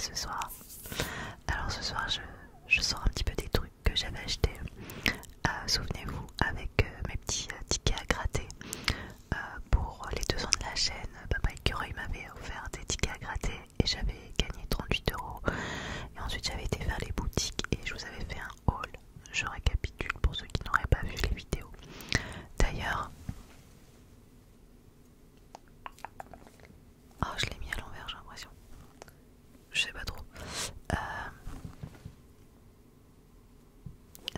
ce soir. Alors ce soir je sors un petit peu des trucs que j'avais achetés. Souvenez-vous, avec mes petits tickets à gratter. Pour les 2 ans de la chaîne, Papa Écureuil m'avait offert des tickets à gratter et j'avais gagné 38 €. Et ensuite j'avais été faire les boutiques et je vous avais fait un haul. Je récapitule pour ceux qui n'auraient pas vu les vidéos. D'ailleurs, oh, je l'ai mis à l'envers, j'ai l'impression. Je sais pas trop.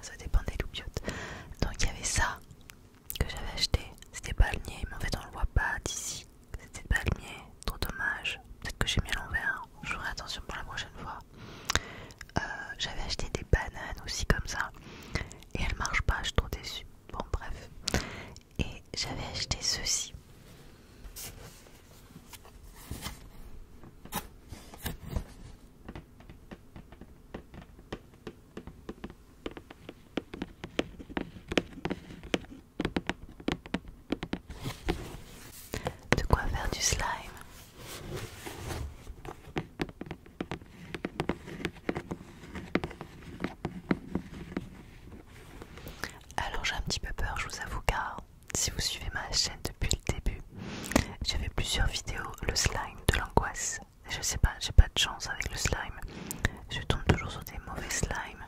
Ça dépend des loupiottes. Donc il y avait ça que j'avais acheté. C'était palmier, mais en fait on le voit pas d'ici. C'était palmier, trop dommage. Peut-être que j'ai mis à l'envers. Je ferai attention pour la prochaine fois. J'avais acheté des bananes aussi comme ça. Et elles marchent pas, je suis trop déçue. Bon bref. Et j'avais acheté ceci. De quoi faire du slime. Alors j'ai un petit peu peur, je vous avoue, car si vous suivez ma chaîne depuis le début, j'ai fait plusieurs vidéos, le slime de l'angoisse. Je sais pas, j'ai pas de chance avec le slime. Je tombe toujours sur des mauvais slimes.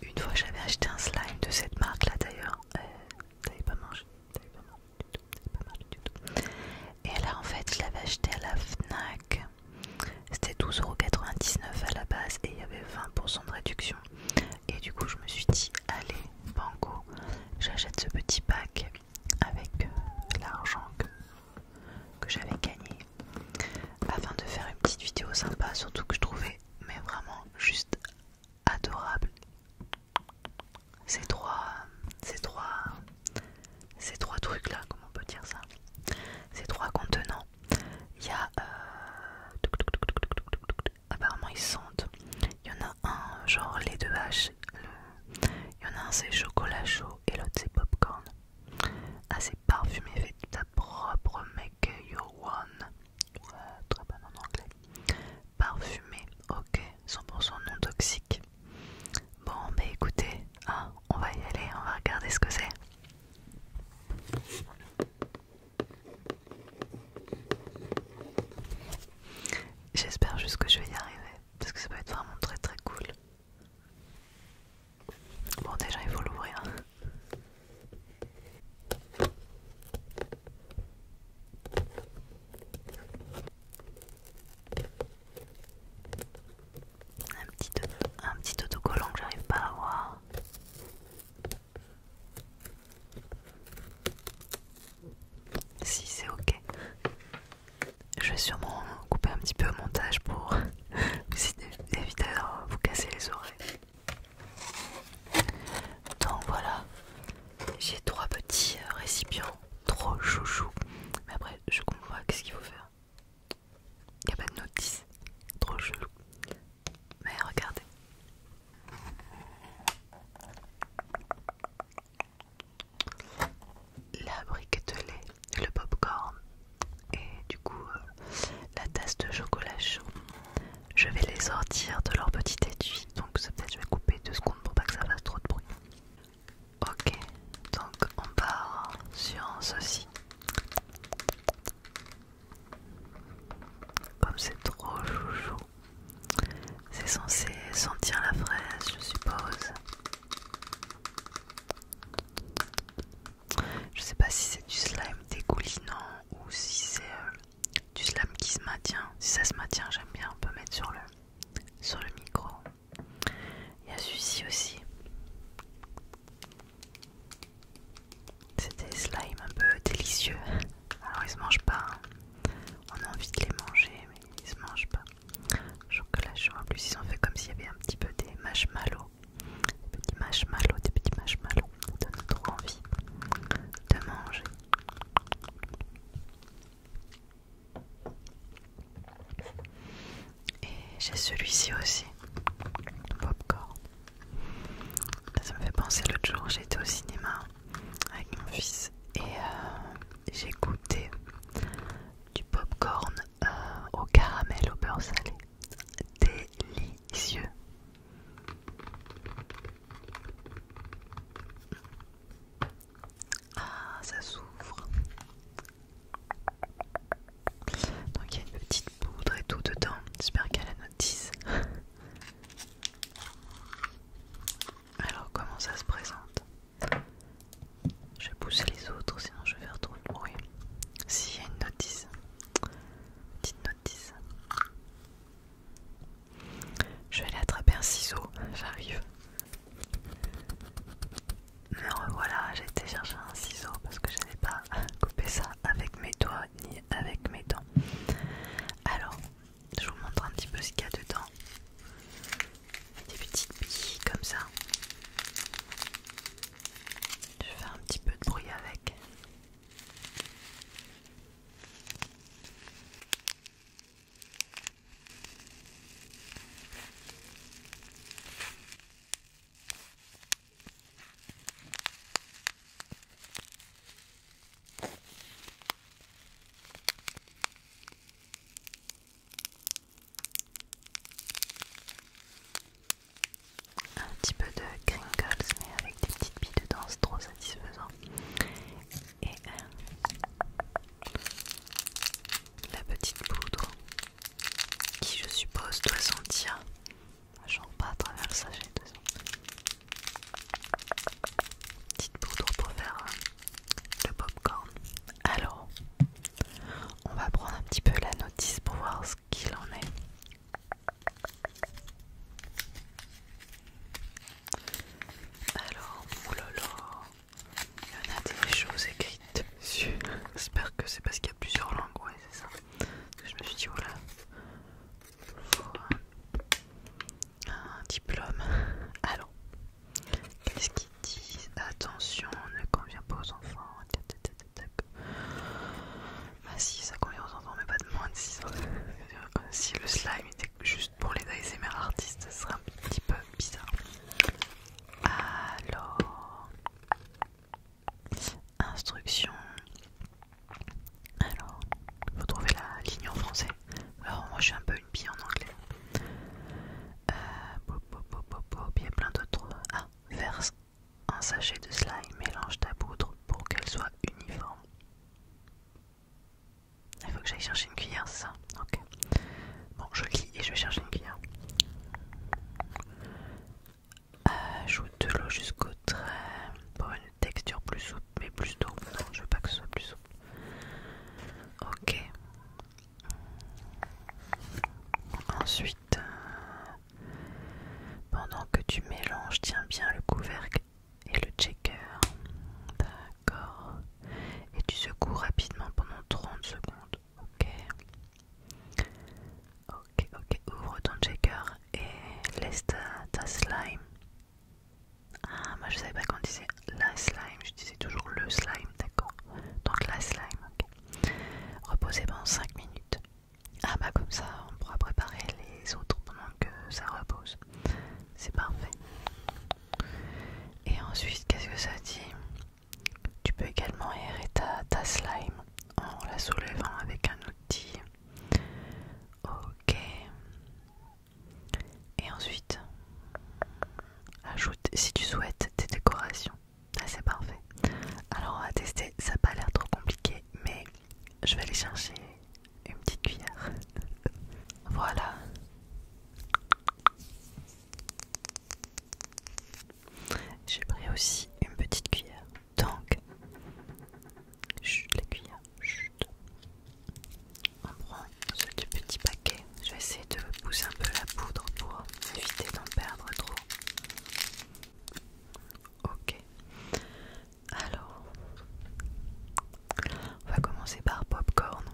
Une fois j'avais acheté un slime de cette marque là d'ailleurs. T'avais pas mangé, pas marché du tout. Et là en fait je l'avais acheté à la Fnac. C'était 12,99 € à la base et il y avait 20% de réduction. Et du coup je me suis dit allez banco, j'achète ce petit pack avec l'argent que j'avais gagné afin de faire une petite vidéo sympa, surtout que je trouvais mais vraiment juste adorable ces trois trucs là, comment on peut dire ça, ces 3 contenants. Il y a apparemment ils sentent. Il y en a un genre lait de vache, il y en a un c'est chocolat chaud et l'autre c'est popcorn. Assez parfumé, fait de ta propre make your one. Très bon en anglais. Parfumé, ok, 100% non toxique. Bon bah écoutez, hein, on va y aller, on va regarder ce que c'est. J'espère juste que je vais y arriver, parce que ça peut être vraiment très très cool. Bon déjà il faut l'ouvrir. Un petit autocollant que j'arrive pas à avoir. Si c'est ok. Je vais sûrement couper un petit peu au montage pour éviter de vous casser les oreilles. Donc voilà, j'ai 3 petits récipients, trop chouchou. Mais après je comprends pas qu'est-ce qu'il faut faire. Il n'y a pas de notice, trop chelou. Mais regardez. La brique de lait, le popcorn et du coup la tasse de chocolat chaud. Je vais les sortir de leur petit étui, donc peut-être je vais couper 2 secondes pour pas que ça fasse trop de bruit. Ok, donc on part sur ceci. Comme c'est trop chouchou, c'est censé sentir la fraise, je suppose. Je sais pas si c'est du slime dégoulinant ou si c'est du slime qui se maintient. Si ça se maintient, j'aime bien, on peut mettre sur le micro. Il y a celui-ci aussi. C'est des slimes un peu délicieux. Alors ils se mangent pas, hein. On a envie de les manger mais ils se mangent pas. Chocolat chaud, en plus ils ont fait comme s'il y avait un petit peu des marshmallows. Des petits marshmallows. Ça donne trop envie de manger. Et j'ai celui-ci aussi, popcorn. Ça me fait penser, l'autre jour j'étais au cinéma avec mon fils et j'ai goûté du popcorn au caramel au beurre beurre salé. Délicieux. Ah, ça s'ouvre. Donc il y a une petite poudre et tout dedans. J'espère qu'il y a la notice. Alors comment ça se présente? Je vais pousser les autres sinon je vais faire trop de bruit. S'il y a une notice. Petite notice. Je vais aller attraper un ciseau. J'arrive. Me revoilà, j'ai été chercher un ciseau parce que je n'avais pas coupé ça avec mes doigts ni avec mes dents. Alors, je vous montre un petit peu ce qu'il y a dedans. Des petites billes comme ça. Je vais faire un petit peu de bruit avec. Un petit peu de crinkles mais avec des petites billes dedans, c'est trop satisfaisant. Et la petite poudre qui je suppose doit sentir, genre pas à travers le sachet de ça. Petite poudre pour faire le popcorn. Alors, on va prendre un petit peu la notice pour voir ce qu'il en est. Alors, oulala, il y en a des choses écrites dessus. J'espère que c'est parce qu'il y a plusieurs langues, ouais, c'est ça. Parce que je me suis dit, oula, faut un diplôme. Alors, qu'est-ce qu'ils disent? Attention, ne convient pas aux enfants. Bah si, ça convient aux enfants, mais pas de moins de 6 ans. Si le slime était juste pour les ASMR artistes, ça serait un petit peu bizarre. Alors, instruction. Alors, il faut trouver la ligne en français. Alors, moi je suis un peu une pie en anglais. Il y a plein d'autres. Ah, verse un sachet de slime, mélange ta poudre pour qu'elle soit uniforme. Il faut que j'aille chercher une cuillère, c'est ça? Ok. Bon, je lis et je vais chercher une cuillère. Ajoute de l'eau jusqu'au trait pour une texture plus souple, mais plus d'eau. Non, je veux pas que ce soit plus souple. Ok. Ensuite, pendant que tu mélanges, tiens bien le couvercle et le checker. D'accord. Et tu secoues rapidement pendant 30 secondes. Ok. Ok. Ouvre ton checker et laisse ta slime. Ah, moi je savais pas qu'on disait la slime, je disais toujours le slime, d'accord. Donc la slime, ok. Reposer pendant 5 minutes. Ah bah comme ça on pourra préparer les autres pendant que ça repose. C'est parfait. Et ensuite, qu'est-ce que ça dit? Tu peux également aérer ta slime en la soulevant avec un outil. Ok. Et ensuite, ajoute si tu souhaites des décorations. Ah, c'est parfait. Alors on va tester, ça n'a pas l'air trop compliqué, mais je vais aller chercher une petite cuillère. Voilà. J'ai pris aussi une petite cuillère. Donc, chut, la cuillère, chut. On prend ce petit paquet. Je vais essayer de pousser un peu la poudre pour éviter d'en perdre trop. Ok. Alors, on va commencer par popcorn.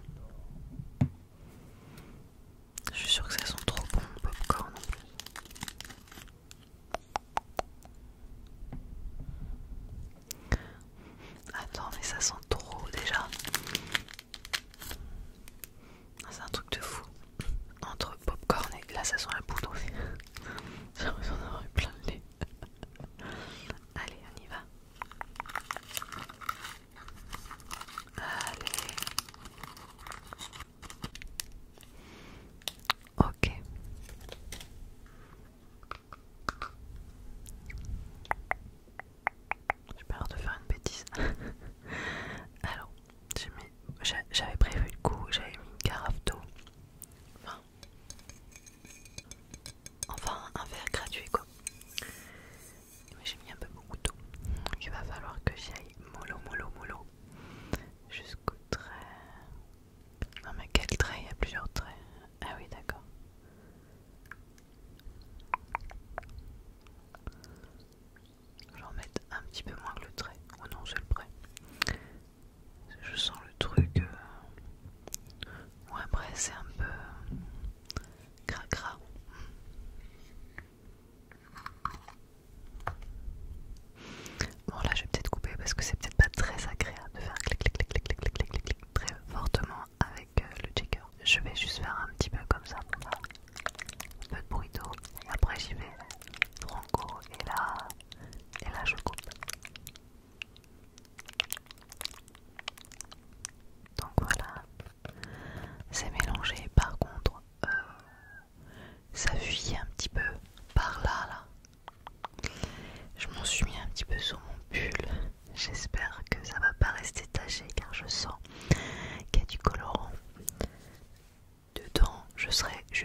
Je suis sûre que ça sent trop bon, popcorn en plus. Attends, mais ça sent trop déjà. C'est un truc de fou. Entre popcorn et là, ça sent la poudre. J'ai l'impression d'avoir eu plein de lait. Allez, on y va. Allez.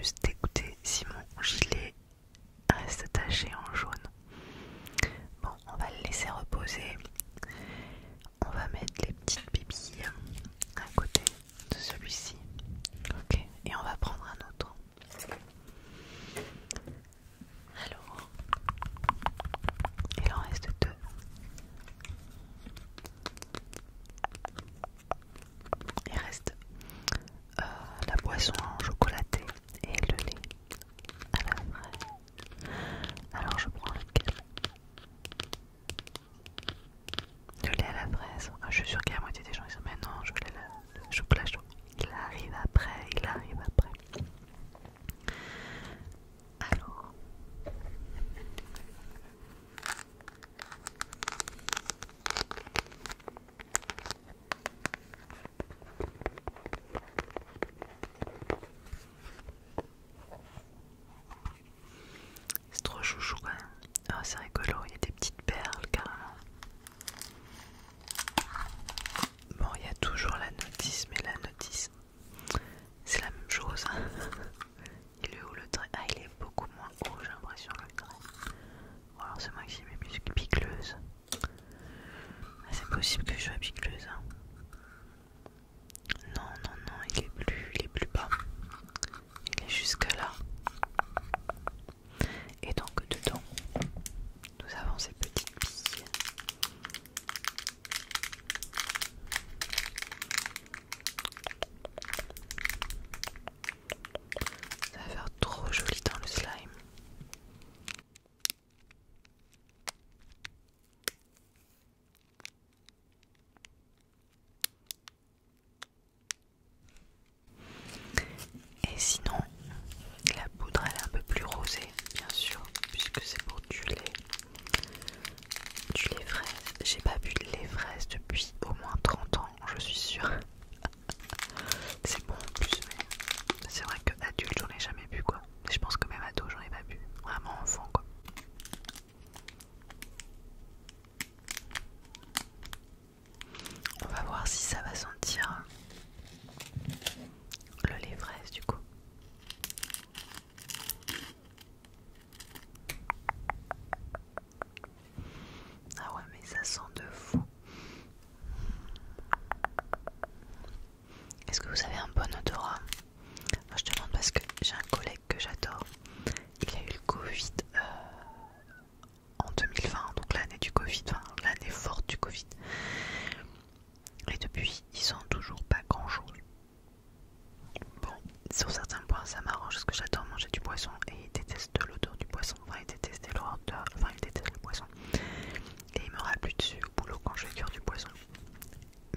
plus dégoûtée si mon gilet reste taché en jaune. Bon, on va le laisser reposer. On va mettre les petites billes à côté de celui-ci. Ok, et on va prendre un autre. Alors, il en reste deux. Il reste la boisson chocolatée et le lait à la fraise. Alors je prends lequel? Le lait à la fraise. Ah, je suis sûre qu'il y a la moitié des gens qui disent mais non, je voulais le chocolat chaud. Il arrive après, il arrive après. Alors, c'est trop chouchou quand même. Ah, c'est rigolo, il y a des petites perles carrément. Bon, il y a toujours la notice, mais la notice, c'est la même chose. Il est où le trait? Ah, il est beaucoup moins haut, j'ai l'impression, le trait. Bon, alors c'est moi qui ai mes muscles picleuses. Ah, c'est possible que je sois picleuse. Hein. Non, non, non, il est plus bas. Il est jusque là. Et donc dedans, nous avons ces petites billes. Ça va faire trop joli dans le slime. Et sinon, la poudre elle est un peu plus rosée, bien sûr, puisque c'est pour du lait fraise. J'ai pas bu de lait fraise depuis au moins 30 ans, je suis sûre. C'est bon en plus, mais c'est vrai que adulte j'en ai jamais bu quoi. Et je pense que même ado j'en ai pas bu, vraiment enfant quoi. On va voir si ça va sentir le lait fraise du coup. Ah ouais mais ça sent de fou. Est-ce que vous avez un bon odorat? Moi je demande parce que j'ai un collègue que j'adore. Il a eu le Covid en 2020, donc l'année du Covid, enfin l'année forte du Covid. Et depuis, il sent toujours pas grand chose. Bon, sur certains points ça m'arrange parce que j'adore manger du poisson et il déteste l'odeur du poisson. Enfin il déteste l'odeur, enfin il déteste le poisson. Et il me rappeler dessus au boulot quand je vais cuire du poisson.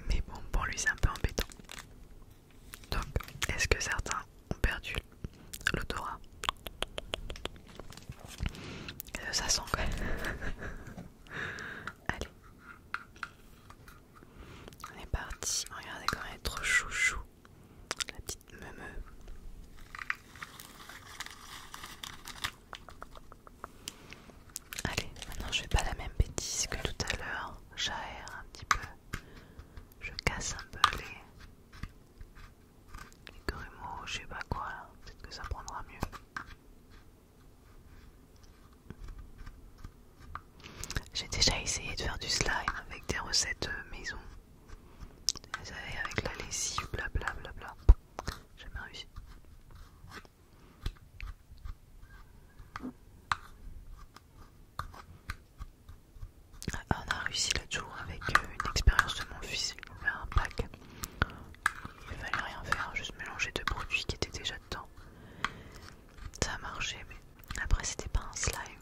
Mais bon, pour lui c'est un peu embêtant. Donc, est-ce que certains ont perdu l'odorat? Ça sent quand même. Allez. On est parti. Regardez comment elle est trop chouchou. La petite meumeux. Allez, maintenant je fais pas la même bêtise que tout à l'heure. J'aère un petit peu. Je casse un peu les grumeaux, je sais pas quoi là. Peut-être que ça prendra mieux. J'ai déjà essayé de faire du slime avec des recettes maison. Vous savez, avec la lessive, blablabla. J'ai jamais réussi. On a réussi l'autre jour avec une expérience de mon fils. Il m'a fait un pack. Il fallait rien faire, juste mélanger deux produits qui étaient déjà dedans. Ça a marché, mais après c'était pas un slime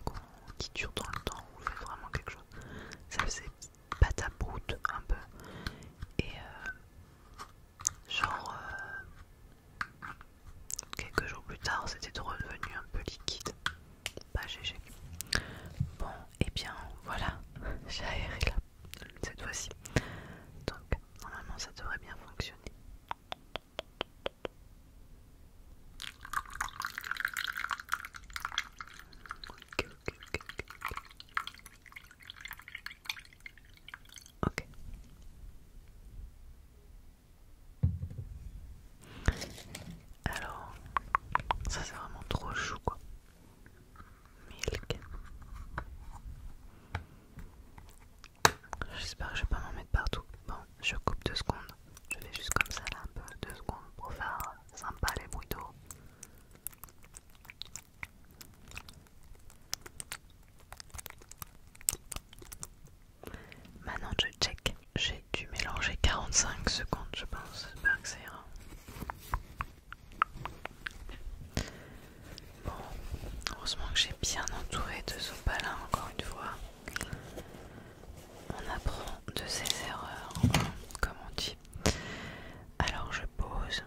qui dure dans le temps ou fait vraiment quelque chose. Ça faisait pâte à poudre j'ai bien entouré de sopalin encore une fois. On apprend de ses erreurs, comme on dit. Alors je pose.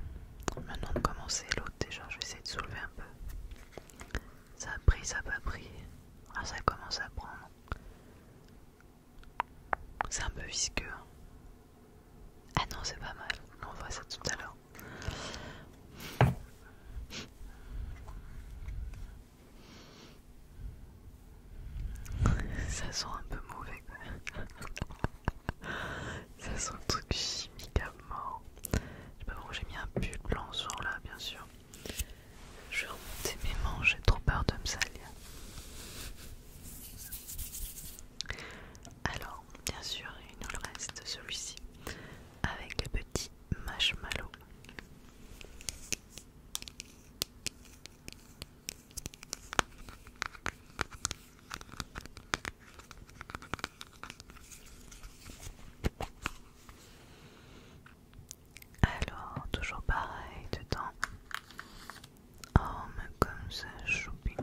Maintenant de commencer l'autre déjà, je vais essayer de soulever un peu. Ça a pris, ça n'a pas pris. Ah, ça commence à prendre. C'est un peu visqueux. Ah non, c'est pas mal. On voit ça tout à l'heure. Ça sent un peu mauvais quoi. Ça sent le truc chimique à mort. Je sais pas pourquoi j'ai mis un pull blanc sur là, bien sûr. Je vais remonter mes manches, j'ai trop peur de me salir. Alors, bien sûr, il nous le reste celui-ci avec les petits marshmallows. Alors, toujours pareil dedans. Oh, mais comme ça, choupinet.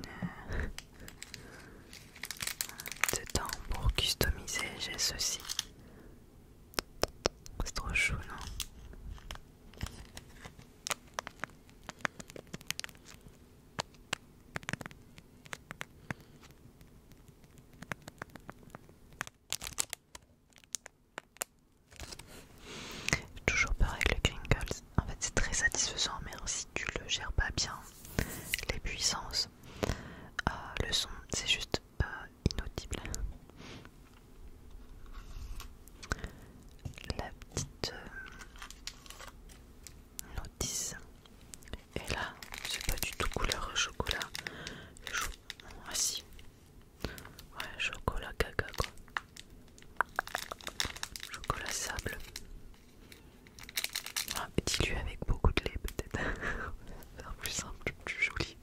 Dedans, pour customiser, j'ai ceci. C'est trop chou, non? J'ai toujours peur avec le crinkles. En fait, c'est très satisfaisant, mais si tu le gères pas bien, les puissances, le son, c'est juste inaudible. La petite notice. Et là, c'est pas du tout couleur chocolat. Ah si. Ouais, chocolat caca quoi. Chocolat sable. Dilué avec beaucoup de lait peut-être. C'est plus simple, plus joli.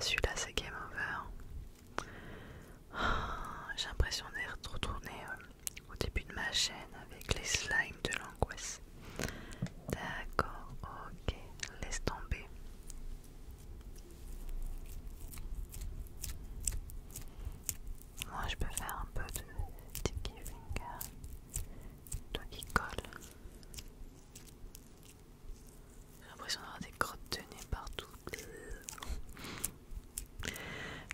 celui-là c'est game over. J'ai l'impression d'être retournée au début de ma chaîne avec les slimes de l'angoisse. D'accord, ok, laisse tomber. Moi je peux faire un peu de sticky finger, toi qui colle. J'ai l'impression d'avoir des crottes de nez partout.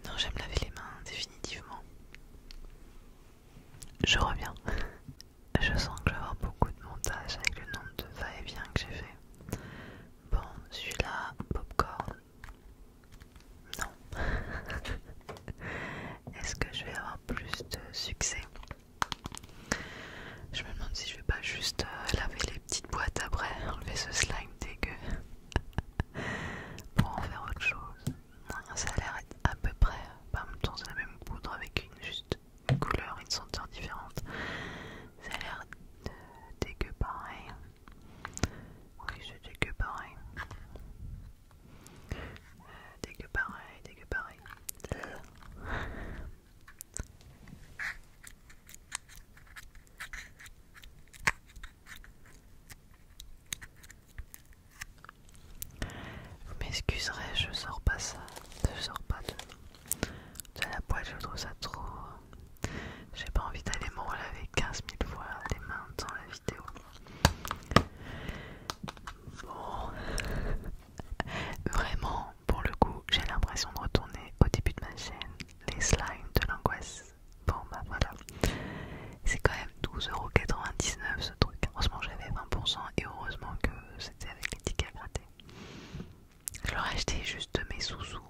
Non, j'aime laver les mains définitivement. Je reviens. Je sens que je vais avoir beaucoup de montage avec le nombre de va-et-vient que j'ai fait. Bon, celui-là, popcorn. Non. Est-ce que je vais avoir plus de succès? Je me demande si je vais pas juste laver les petites boîtes après, enlever ce slime dégueu pour en faire autre chose. Ça a l'air à peu près, en même temps c'est la même poudre avec juste une couleur, une senteur différente. Ça a l'air dégueu pareil. Oui, c'est dégueu pareil. Dégueu pareil, dégueu pareil. Vous m'excuserez, je sors pas ça. Je sors pas de la boîte, je trouve ça trop. J'ai pas envie d'aller me relaver 15 000 fois les mains dans la vidéo. Bon. Vraiment, pour le coup, j'ai l'impression de retourner au début de ma chaîne. Les slimes de l'angoisse. Bon bah voilà. C'est quand même 12,99€ ce truc. Heureusement j'avais 20% et heureusement que c'était avec les tickets à gratter. Je leur ai acheté juste mes sous-sous.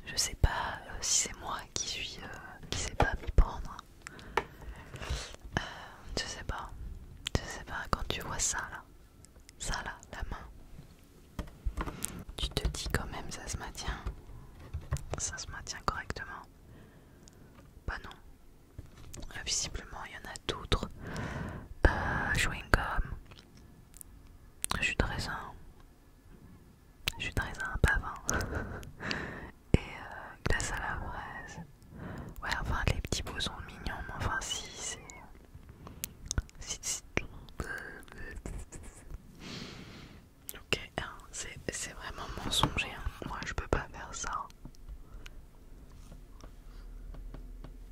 Je sais pas si c'est moi qui sais pas m'y prendre. Je sais pas. Je sais pas, quand tu vois ça là, la main, tu te dis quand même ça se maintient. Ça se maintient correctement. Bah non. Visiblement il y en a d'autres. Chewing gum, jus de raisin, pas vin. Et glace à la fraise. Ouais, enfin les petits beaux sont mignons, mais enfin si c'est ok, hein, c'est vraiment mensonger, hein. Moi je peux pas faire ça.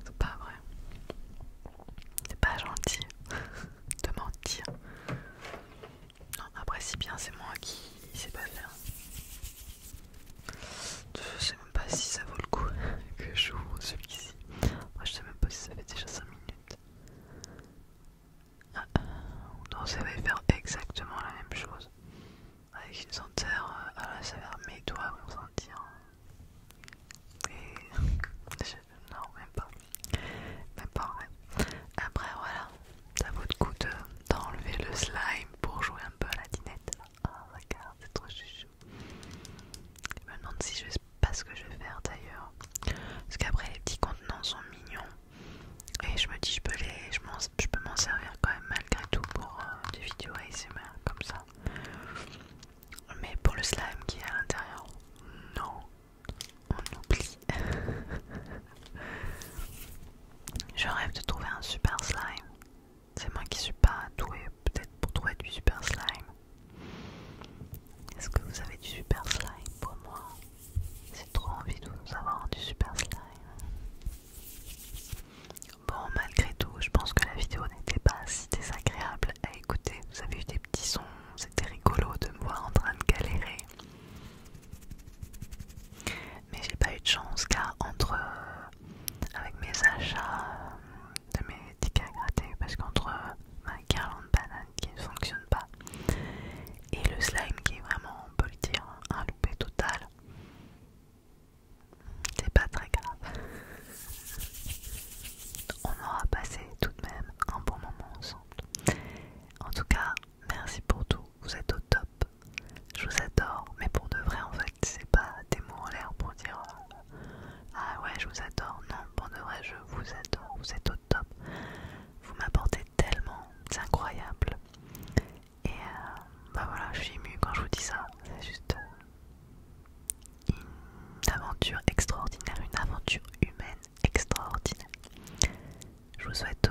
C'est pas vrai. C'est pas gentil de mentir. Non, après si bien c'est moi je vous dis ça, c'est juste une aventure extraordinaire, une aventure humaine extraordinaire. Je vous souhaite